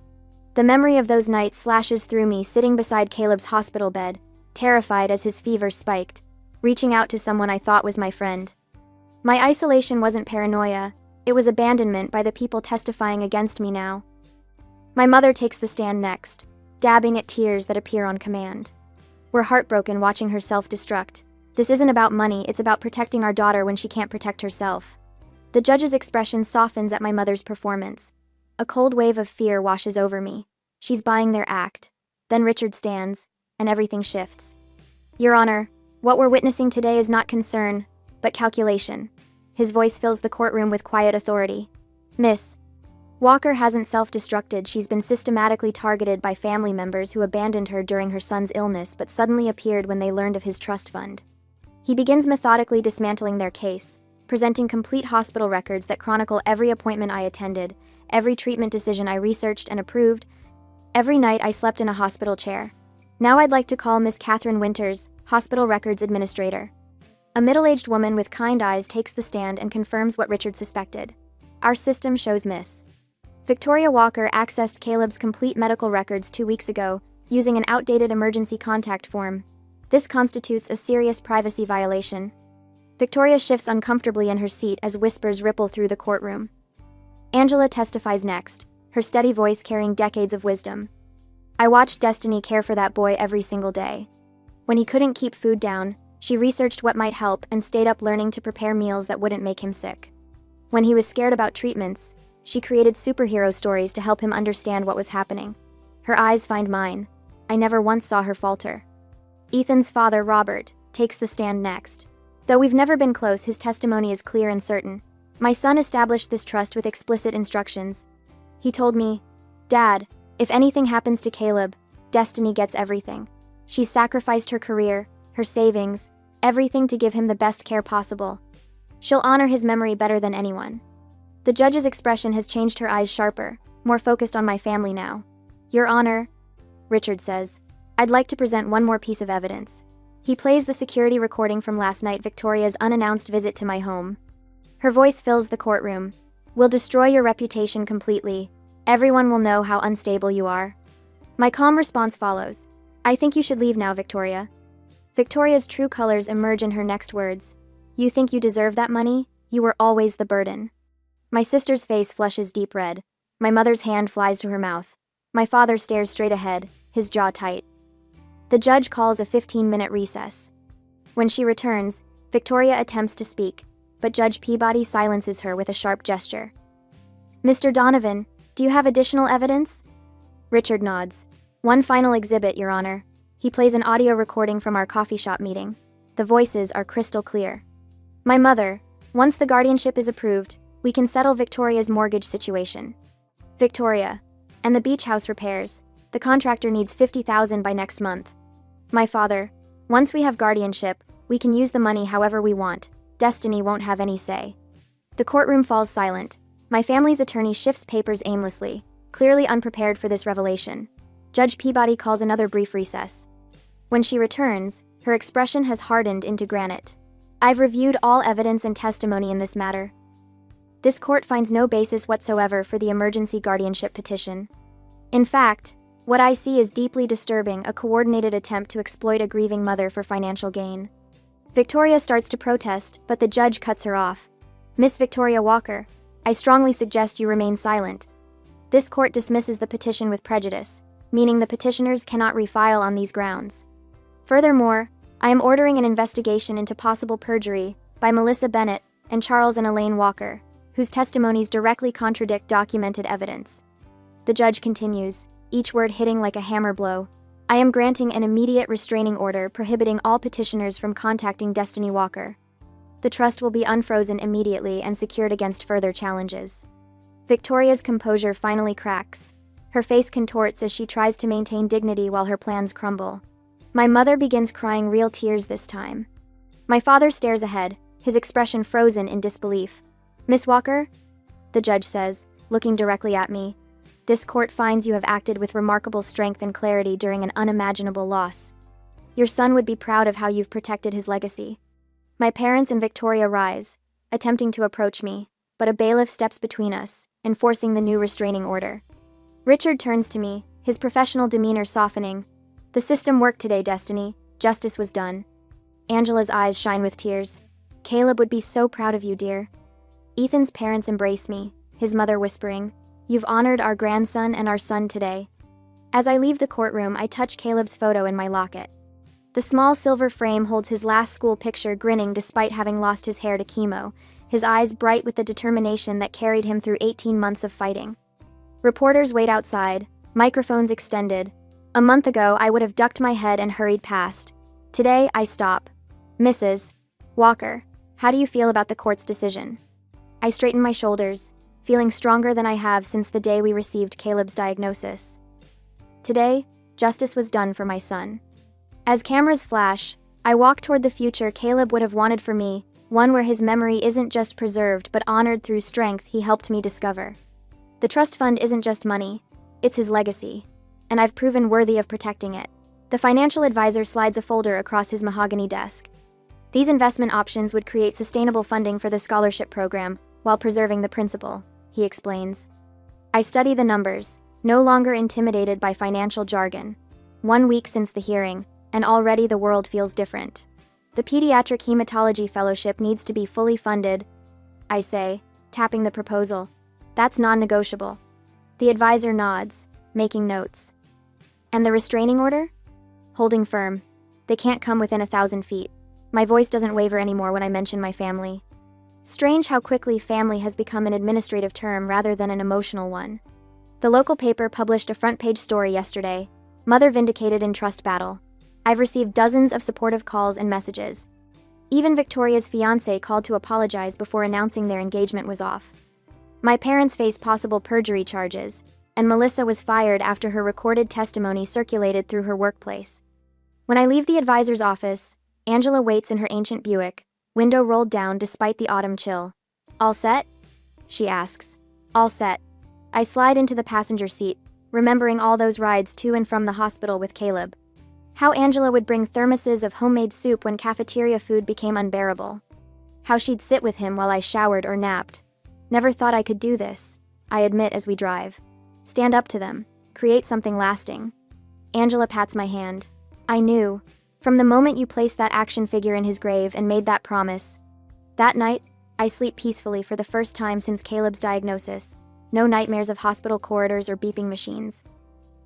The memory of those nights slashes through me sitting beside Caleb's hospital bed, terrified as his fever spiked, reaching out to someone I thought was my friend. My isolation wasn't paranoia, it was abandonment by the people testifying against me now. My mother takes the stand next, dabbing at tears that appear on command. We're heartbroken watching her self-destruct. This isn't about money, it's about protecting our daughter when she can't protect herself. The judge's expression softens at my mother's performance. A cold wave of fear washes over me. She's buying their act. Then Richard stands, and everything shifts. Your Honor, what we're witnessing today is not concern, but calculation. His voice fills the courtroom with quiet authority. Miss Walker hasn't self-destructed, she's been systematically targeted by family members who abandoned her during her son's illness but suddenly appeared when they learned of his trust fund. He begins methodically dismantling their case, presenting complete hospital records that chronicle every appointment I attended, every treatment decision I researched and approved, every night I slept in a hospital chair. Now I'd like to call Miss Catherine Winters, Hospital Records Administrator. A middle-aged woman with kind eyes takes the stand and confirms what Richard suspected. Our system shows Miss Victoria Walker accessed Caleb's complete medical records 2 weeks ago, using an outdated emergency contact form. This constitutes a serious privacy violation. Victoria shifts uncomfortably in her seat as whispers ripple through the courtroom. Angela testifies next, her steady voice carrying decades of wisdom. I watched Destiny care for that boy every single day. When he couldn't keep food down, she researched what might help and stayed up learning to prepare meals that wouldn't make him sick. When he was scared about treatments, she created superhero stories to help him understand what was happening. Her eyes find mine. I never once saw her falter. Ethan's father, Robert, takes the stand next. Though we've never been close, his testimony is clear and certain. My son established this trust with explicit instructions. He told me, "Dad, if anything happens to Caleb, Destiny gets everything. She's sacrificed her career, her savings, everything to give him the best care possible. She'll honor his memory better than anyone." The judge's expression has changed, her eyes sharper, more focused on my family now. Your Honor, Richard says. I'd like to present one more piece of evidence. He plays the security recording from last night, Victoria's unannounced visit to my home. Her voice fills the courtroom. We'll destroy your reputation completely. Everyone will know how unstable you are. My calm response follows. I think you should leave now, Victoria. Victoria's true colors emerge in her next words. You think you deserve that money? You were always the burden. My sister's face flushes deep red. My mother's hand flies to her mouth. My father stares straight ahead, his jaw tight. The judge calls a 15-minute recess. When she returns, Victoria attempts to speak, but Judge Peabody silences her with a sharp gesture. Mr. Donovan, do you have additional evidence? Richard nods. One final exhibit, Your Honor. He plays an audio recording from our coffee shop meeting. The voices are crystal clear. My mother, once the guardianship is approved, we can settle Victoria's mortgage situation. Victoria, and the beach house repairs. The contractor needs $50,000 by next month. My father, once we have guardianship, we can use the money however we want. Destiny won't have any say. The courtroom falls silent. My family's attorney shifts papers aimlessly, clearly unprepared for this revelation. Judge Peabody calls another brief recess. When she returns, her expression has hardened into granite. I've reviewed all evidence and testimony in this matter. This court finds no basis whatsoever for the emergency guardianship petition. In fact, what I see is deeply disturbing, a coordinated attempt to exploit a grieving mother for financial gain. Victoria starts to protest, but the judge cuts her off. Miss Victoria Walker, I strongly suggest you remain silent. This court dismisses the petition with prejudice, meaning the petitioners cannot refile on these grounds. Furthermore, I am ordering an investigation into possible perjury by Melissa Bennett and Charles and Elaine Walker, whose testimonies directly contradict documented evidence. The judge continues, each word hitting like a hammer blow. I am granting an immediate restraining order prohibiting all petitioners from contacting Destiny Walker. The trust will be unfrozen immediately and secured against further challenges. Victoria's composure finally cracks. Her face contorts as she tries to maintain dignity while her plans crumble. My mother begins crying real tears this time. My father stares ahead, his expression frozen in disbelief. Miss Walker? The judge says, looking directly at me. This court finds you have acted with remarkable strength and clarity during an unimaginable loss. Your son would be proud of how you've protected his legacy. My parents and Victoria rise, attempting to approach me, but a bailiff steps between us, enforcing the new restraining order. Richard turns to me, his professional demeanor softening. The system worked today, Destiny. Justice was done. Angela's eyes shine with tears. Caleb would be so proud of you, dear. Ethan's parents embrace me, his mother whispering, You've honored our grandson and our son today. As I leave the courtroom, I touch Caleb's photo in my locket. The small silver frame holds his last school picture, grinning despite having lost his hair to chemo, his eyes bright with the determination that carried him through 18 months of fighting. Reporters wait outside, microphones extended. A month ago, I would have ducked my head and hurried past. Today, I stop. Mrs. Walker, how do you feel about the court's decision? I straighten my shoulders, feeling stronger than I have since the day we received Caleb's diagnosis. Today, justice was done for my son. As cameras flash, I walk toward the future Caleb would have wanted for me, one where his memory isn't just preserved but honored through strength he helped me discover. The trust fund isn't just money, it's his legacy, and I've proven worthy of protecting it. The financial advisor slides a folder across his mahogany desk. These investment options would create sustainable funding for the scholarship program while preserving the principal, he explains. I study the numbers, no longer intimidated by financial jargon. 1 week since the hearing, and already the world feels different. The Pediatric Hematology Fellowship needs to be fully funded, I say, tapping the proposal. That's non-negotiable. The advisor nods, making notes. And the restraining order? Holding firm. They can't come within 1,000 feet. My voice doesn't waver anymore when I mention my family. Strange how quickly family has become an administrative term rather than an emotional one. The local paper published a front-page story yesterday, Mother Vindicated in Trust Battle. I've received dozens of supportive calls and messages. Even Victoria's fiancé called to apologize before announcing their engagement was off. My parents face possible perjury charges, and Melissa was fired after her recorded testimony circulated through her workplace. When I leave the advisor's office, Angela waits in her ancient Buick, window rolled down despite the autumn chill. All set? She asks. All set. I slide into the passenger seat, remembering all those rides to and from the hospital with Caleb. How Angela would bring thermoses of homemade soup when cafeteria food became unbearable. How she'd sit with him while I showered or napped. Never thought I could do this, I admit as we drive. Stand up to them. Create something lasting. Angela pats my hand. I knew. From the moment you placed that action figure in his grave and made that promise. That night, I sleep peacefully for the first time since Caleb's diagnosis. No nightmares of hospital corridors or beeping machines.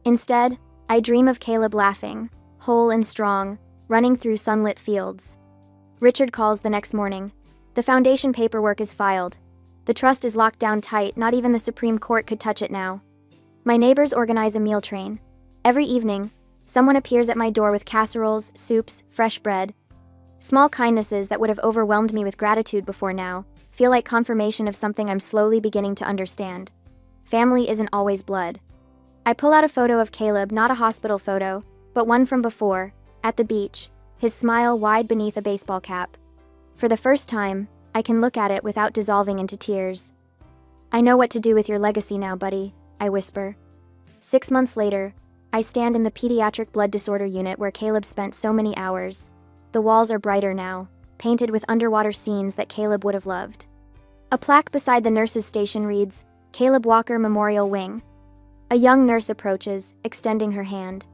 Instead, I dream of Caleb laughing, whole and strong, running through sunlit fields. Richard calls the next morning. The foundation paperwork is filed. The trust is locked down tight, not even the Supreme Court could touch it now. My neighbors organize a meal train. Every evening, someone appears at my door with casseroles, soups, fresh bread. Small kindnesses that would have overwhelmed me with gratitude before now feel like confirmation of something I'm slowly beginning to understand. Family isn't always blood. I pull out a photo of Caleb, not a hospital photo, but one from before, at the beach, his smile wide beneath a baseball cap. For the first time, I can look at it without dissolving into tears. I know what to do with your legacy now, buddy, I whisper. 6 months later, I stand in the pediatric blood disorder unit where Caleb spent so many hours. The walls are brighter now, painted with underwater scenes that Caleb would have loved. A plaque beside the nurse's station reads, Caleb Walker Memorial Wing. A young nurse approaches, extending her hand.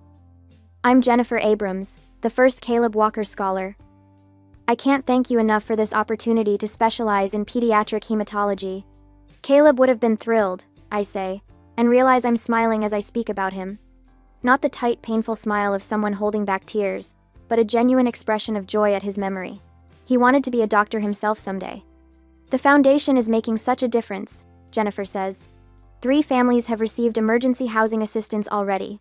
I'm Jennifer Abrams, the first Caleb Walker scholar. I can't thank you enough for this opportunity to specialize in pediatric hematology. Caleb would have been thrilled, I say, and realize I'm smiling as I speak about him. Not the tight, painful smile of someone holding back tears, but a genuine expression of joy at his memory. He wanted to be a doctor himself someday. The foundation is making such a difference, Jennifer says. 3 families have received emergency housing assistance already.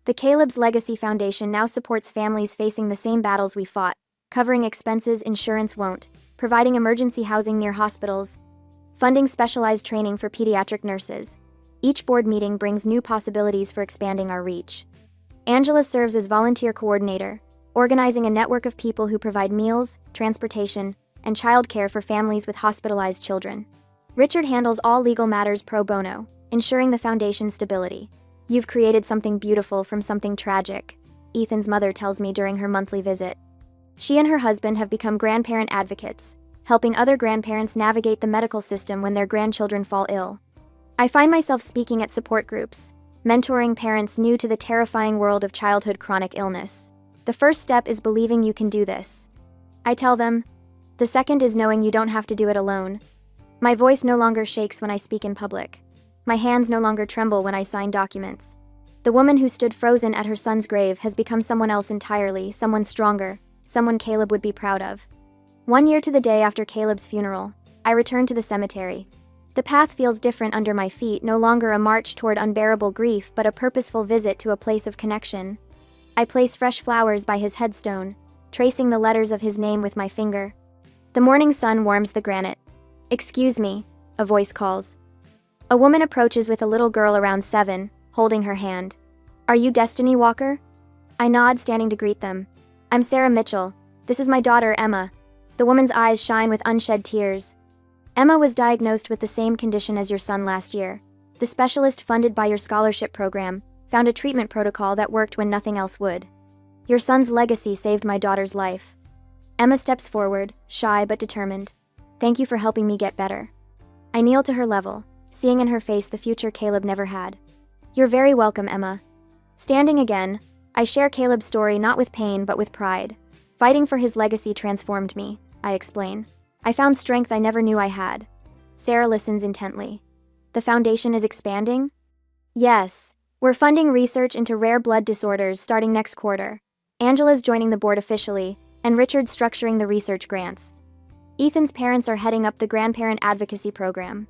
The Caleb's Legacy Foundation now supports families facing the same battles we fought, covering expenses insurance won't, providing emergency housing near hospitals, funding specialized training for pediatric nurses. Each board meeting brings new possibilities for expanding our reach. Angela serves as volunteer coordinator, organizing a network of people who provide meals, transportation, and childcare for families with hospitalized children. Richard handles all legal matters pro bono, ensuring the foundation's stability. You've created something beautiful from something tragic, Ethan's mother tells me during her monthly visit. She and her husband have become grandparent advocates, helping other grandparents navigate the medical system when their grandchildren fall ill. I find myself speaking at support groups, mentoring parents new to the terrifying world of childhood chronic illness. The first step is believing you can do this. I tell them. The second is knowing you don't have to do it alone. My voice no longer shakes when I speak in public. My hands no longer tremble when I sign documents. The woman who stood frozen at her son's grave has become someone else entirely, someone stronger, someone Caleb would be proud of. 1 year to the day after Caleb's funeral, I return to the cemetery. The path feels different under my feet, no longer a march toward unbearable grief, but a purposeful visit to a place of connection. I place fresh flowers by his headstone, tracing the letters of his name with my finger. The morning sun warms the granite. Excuse me, a voice calls. A woman approaches with a little girl around 7, holding her hand. Are you Destiny Walker? I nod, standing to greet them. I'm Sarah Mitchell. This is my daughter, Emma. The woman's eyes shine with unshed tears. Emma was diagnosed with the same condition as your son last year. The specialist funded by your scholarship program found a treatment protocol that worked when nothing else would. Your son's legacy saved my daughter's life. Emma steps forward, shy but determined. Thank you for helping me get better. I kneel to her level, seeing in her face the future Caleb never had. You're very welcome, Emma. Standing again, I share Caleb's story not with pain but with pride. Fighting for his legacy transformed me, I explain. I found strength I never knew I had. Sarah listens intently. The foundation is expanding? Yes. We're funding research into rare blood disorders starting next quarter. Angela's joining the board officially, and Richard's structuring the research grants. Ethan's parents are heading up the grandparent advocacy program.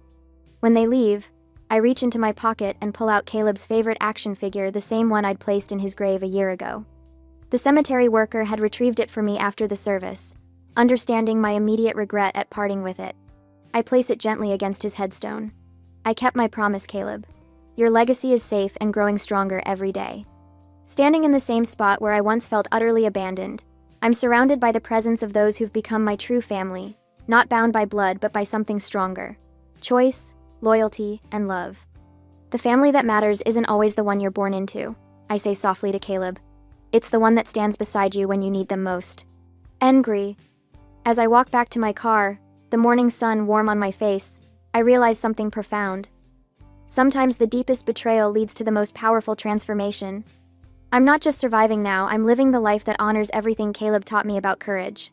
When they leave, I reach into my pocket and pull out Caleb's favorite action figure, the same one I'd placed in his grave a year ago. The cemetery worker had retrieved it for me after the service, understanding my immediate regret at parting with it. I place it gently against his headstone. I kept my promise, Caleb. Your legacy is safe and growing stronger every day. Standing in the same spot where I once felt utterly abandoned, I'm surrounded by the presence of those who've become my true family, not bound by blood but by something stronger. Choice, loyalty, and love. The family that matters isn't always the one you're born into, I say softly to Caleb. It's the one that stands beside you when you need them most. Ngri. As I walk back to my car, the morning sun warm on my face, I realize something profound. Sometimes the deepest betrayal leads to the most powerful transformation. I'm not just surviving now, I'm living the life that honors everything Caleb taught me about courage.